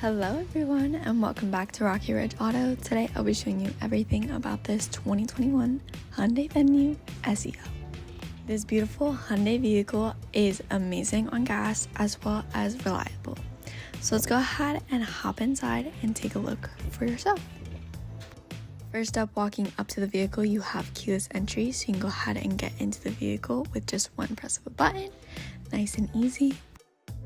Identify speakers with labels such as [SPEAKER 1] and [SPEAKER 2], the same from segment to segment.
[SPEAKER 1] Hello everyone and welcome back to Rocky Ridge Auto. Today I'll be showing you everything about this 2021 Hyundai Venue SEL. This beautiful Hyundai vehicle is amazing on gas as well as reliable. So let's go ahead and hop inside and take a look for yourself. First up, walking up to the vehicle, you have keyless entry, so you can go ahead and get into the vehicle with just one press of a button. Nice and easy.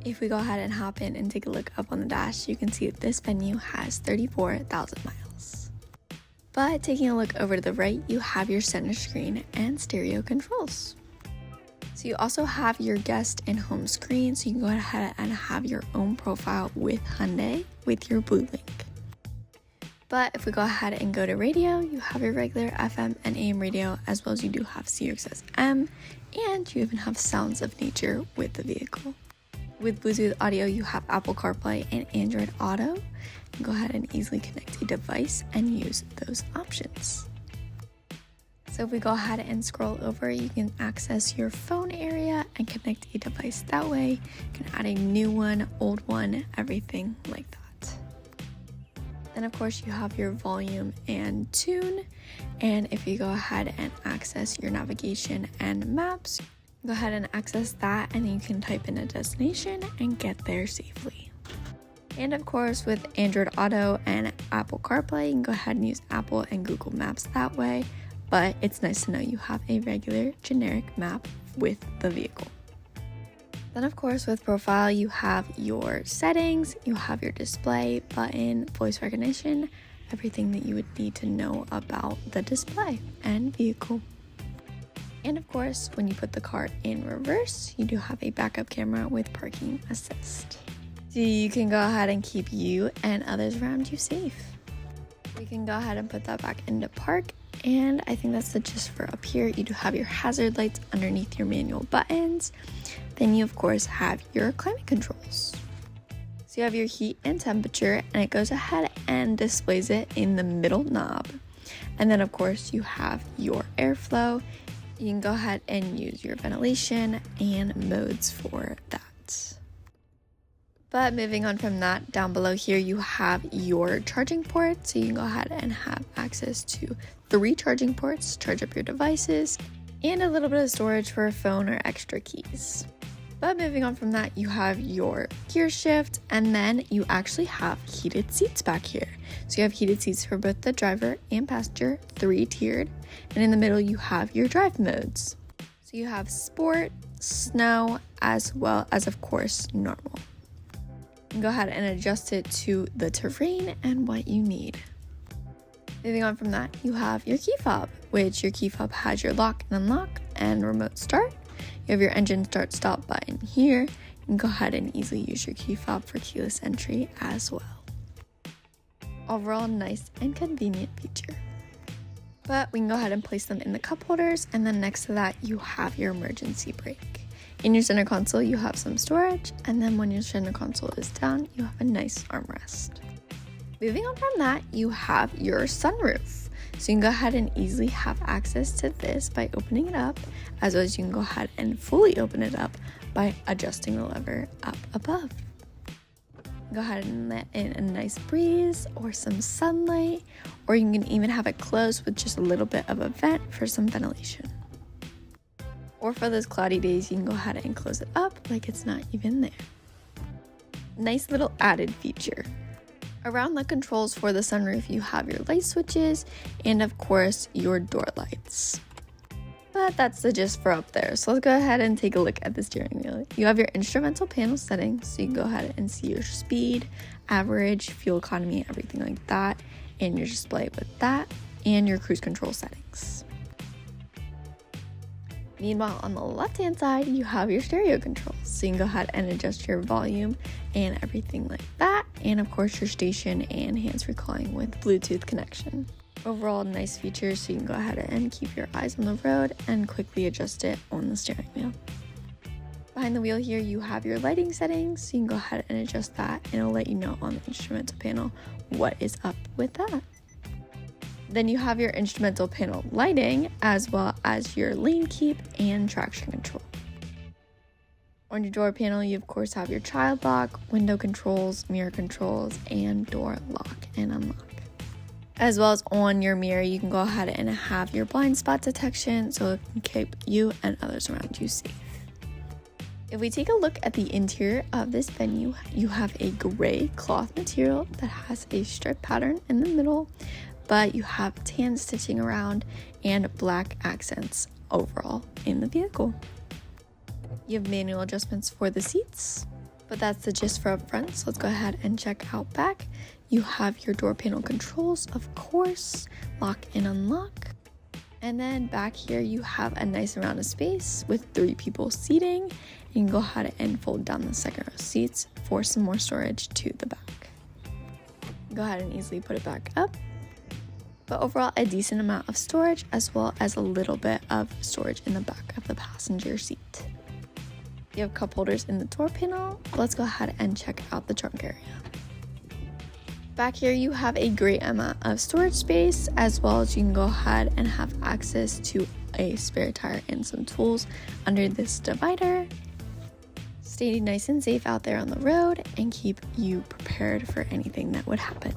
[SPEAKER 1] If we go ahead and hop in and take a look up on the dash, you can see that this Venue has 34,000 miles. But taking a look over to the right, you have your center screen and stereo controls. So you also have your guest and home screen, so you can go ahead and have your own profile with Hyundai with your Blue Link. But if we go ahead and go to radio, you have your regular FM and AM radio, as well as you do have SiriusXM, and you even have sounds of nature with the vehicle. With Bluetooth audio, you have Apple CarPlay and Android Auto. Go ahead and easily connect a device and use those options. So if we go ahead and scroll over, you can access your phone area and connect a device that way. You can add a new one, old one, everything like that. Then of course you have your volume and tune. And if you go ahead and access your navigation and maps, go ahead and access that, and you can type in a destination and get there safely. And of course, with Android Auto and Apple CarPlay, you can go ahead and use Apple and Google Maps that way, but it's nice to know you have a regular generic map with the vehicle. Then of course, with Profile, you have your settings, you have your display button, voice recognition, everything that you would need to know about the display and vehicle. And of course, when you put the car in reverse, you do have a backup camera with parking assist. So you can go ahead and keep you and others around you safe. We can go ahead and put that back into park. And I think that's the gist for up here. You do have your hazard lights underneath your manual buttons. Then you of course have your climate controls. So you have your heat and temperature, and it goes ahead and displays it in the middle knob. And then of course you have your airflow. You can go ahead and use your ventilation and modes for that. But moving on from that, down below here you have your charging port. So you can go ahead and have access to 3 charging ports, charge up your devices, and a little bit of storage for a phone or extra keys. But moving on from that, you have your gear shift, and then you actually have heated seats back here. So you have heated seats for both the driver and passenger, 3-tiered, and in the middle you have your drive modes. So you have sport, snow, as well as of course normal. You can go ahead and adjust it to the terrain and what you need. Moving on from that, you have your key fob, which your key fob has your lock and unlock and remote start. You have your engine start stop button here. You can go ahead and easily use your key fob for keyless entry as well. Overall, nice and convenient feature. But we can go ahead and place them in the cup holders, and then next to that you have your emergency brake. In your center console you have some storage, and then when your center console is down you have a nice armrest. Moving on from that, you have your sunroof. So you can go ahead and easily have access to this by opening it up, as well as you can go ahead and fully open it up by adjusting the lever up above. Go ahead and let in a nice breeze or some sunlight, or you can even have it closed with just a little bit of a vent for some ventilation. Or for those cloudy days, you can go ahead and close it up like it's not even there. Nice little added feature. Around the controls for the sunroof, you have your light switches and of course your door lights. But that's the gist for up there. So let's go ahead and take a look at the steering wheel. You have your instrumental panel settings, so you can go ahead and see your speed, average, fuel economy, everything like that, and your display with that, and your cruise control settings. Meanwhile, on the left-hand side, you have your stereo controls. So you can go ahead and adjust your volume and everything like that. And of course, your station and hands-free calling with Bluetooth connection. Overall, nice features, so you can go ahead and keep your eyes on the road and quickly adjust it on the steering wheel. Behind the wheel here, you have your lighting settings. So you can go ahead and adjust that, and it'll let you know on the instrumental panel what is up with that. Then you have your instrumental panel lighting, as well as your lane keep and traction control. On your door panel, you of course have your child lock, window controls, mirror controls, and door lock and unlock. As well as on your mirror, you can go ahead and have your blind spot detection so it can keep you and others around you safe. If we take a look at the interior of this Venue, you have a gray cloth material that has a stripe pattern in the middle, but you have tan stitching around and black accents overall in the vehicle. You have manual adjustments for the seats, but that's the gist for up front, so let's go ahead and check out back. You have your door panel controls, of course, lock and unlock. And then back here you have a nice amount of space with 3 people seating. You can go ahead and fold down the second row seats for some more storage to the back. Go ahead and easily put it back up. But overall, a decent amount of storage as well as a little bit of storage in the back of the passenger seat. You have cup holders in the door panel. Let's go ahead and check out the trunk area. Back here you have a great amount of storage space, as well as you can go ahead and have access to a spare tire and some tools under this divider. Stay nice and safe out there on the road and keep you prepared for anything that would happen.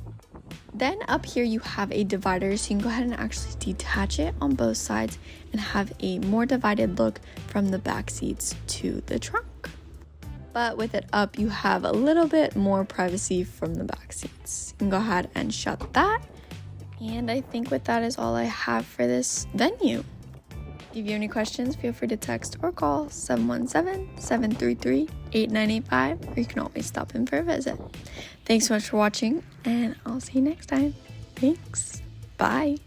[SPEAKER 1] Then up here you have a divider, so you can go ahead and actually detach it on both sides and have a more divided look from the back seats to the trunk. But with it up, you have a little bit more privacy from the back seats. You can go ahead and shut that. And I think with that is all I have for this Venue. If you have any questions, feel free to text or call 717-733-8985, or you can always stop in for a visit. Thanks so much for watching, and I'll see you next time. Thanks. Bye.